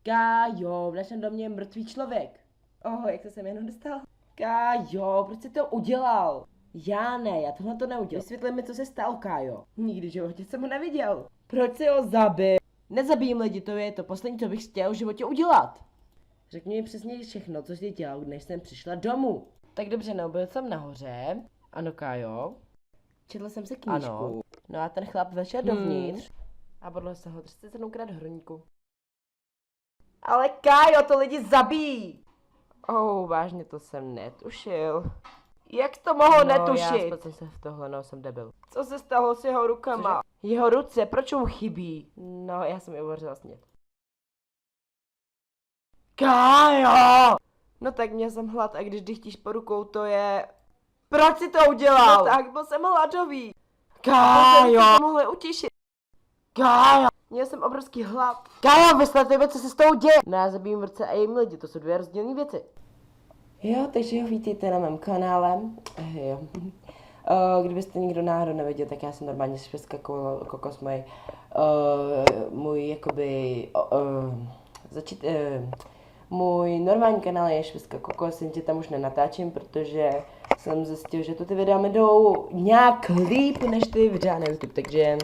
Kájo, v našem domě je mrtvý člověk. Jak to jsem jenom dostal? Kájo, proč jsi to udělal? Já ne, já tohle to neudělal. Vysvětli mi, co se stalo, Kájo. Nikdy v životě jsem ho neviděl. Proč jsi ho zabil? Nezabijím lidi, to je to poslední, co bych chtěl v životě udělat. Řekni mi přesně všechno, co jsi dělal, než jsem přišla domů. Tak dobře, no, byl jsem nahoře. Ano, Kájo. Četl jsem si knížku. Ano. No a ten chlap vešel dovnitř a bodl se ho 37krát hrníku. Ale Kájo, to lidi zabíjí! Vážně to jsem netušil. Jak to mohlo netušit? Já jsem v tohle, no, jsem debil. Co se stalo s jeho rukama? Cože? Jeho ruce, proč mu chybí? No, já jsem je uvařila snět. Kájo! No tak měl jsem hlad a když dychtíš po rukou, to je... Proč jsi to udělal? No tak, byl jsem hladový. Kájo! To mohli utěšit. Kájo! Měl jsem obrovský hlad. Kájo, vysvětli mi, co se s tou děje. No, já zabijím vrce a jim lidi, to jsou dvě rozdílné věci. Jo, takže ho vítejte na mém kanále. Jo. Kdybyste nikdo náhodou nevěděl, tak já jsem normálně švestka kokos můj jakoby můj normální kanál je švestka kokos, jen tě tam už nenatáčím, protože jsem zjistil, že ty videa mi jdou nějak líp než ty videa na YouTube, takže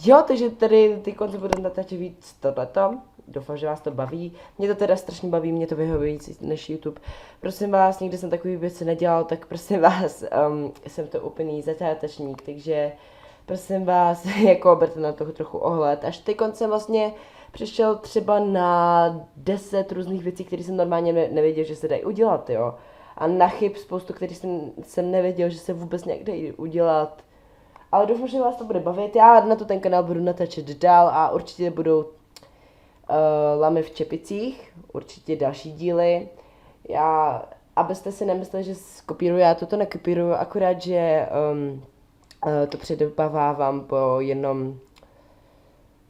jo, takže tady ty konce budu natáčet víc tohleto. Doufám, že vás to baví. Mě to teda strašně baví, mě to vyhovuje víc než YouTube. Prosím vás, nikdy jsem takové věci nedělal, tak prosím vás, jsem to úplný začátečník, takže prosím vás, jako berte na toho trochu ohled. Až ty konce vlastně přišel třeba na 10 různých věcí, které jsem normálně nevěděl, že se dají udělat, jo. A na chyb spoustu, který jsem nevěděl, že se vůbec někde dají udělat. Ale doufám, že vás to bude bavit. Já na to ten kanál budu natáčet dál a určitě budou lamy v čepicích, určitě další díly. Abyste si nemysleli, že kopíruju, já toto nekopíruju, akorát, že to předobávám po jednom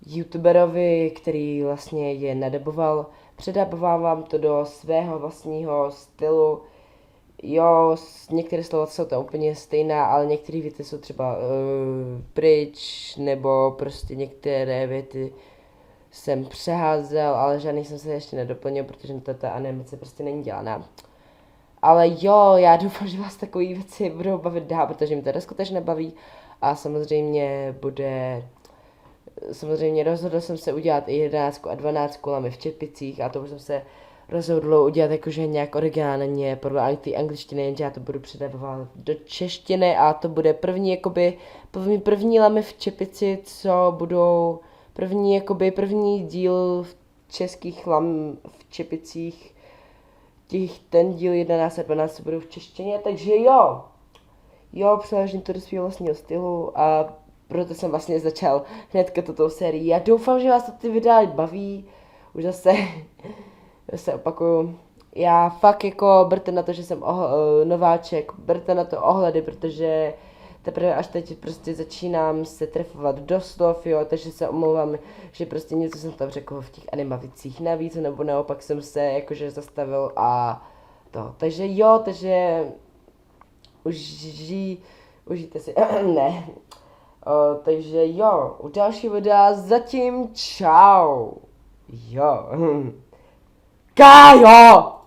youtuberovi, který vlastně je nadaboval. Předabovávám to do svého vlastního stylu. Jo, některé slova jsou to úplně stejná, ale některé věty jsou třeba pryč, nebo prostě některé věty jsem přeházel, ale žádný jsem se ještě nedoplnil, protože ta animace prostě není dělaná. Ale jo, já doufám, že vás takové věci budou bavit dál, protože mi to skutečně baví a samozřejmě rozhodl jsem se udělat i 11 a 12 lamy v čepicích a to už jsem se rozhodl udělat jakože nějak originálně podle té angličtiny, jenže já to budu předávat do češtiny a to bude první lamy v čepici, co budou první díl v českých lam v čepicích, ten díl 11 a 12 budou v češtině, takže jo, přeložím to do svého vlastního stylu a proto jsem vlastně začal hnedka tuto sérii. Já doufám, že vás to ty videa baví, už zase opakuju. Já fakt jako berte na to, že jsem nováček, berte na to ohledy, protože teprve až teď prostě začínám se trefovat do slov, jo, takže se omlouvám, že prostě něco jsem tam řekl v těch animavicích navíc, nebo naopak jsem se jakože zastavil a to. Takže jo, takže užijte si, ne. Takže jo, u dalšího videa zatím čau. Jo. Kájo!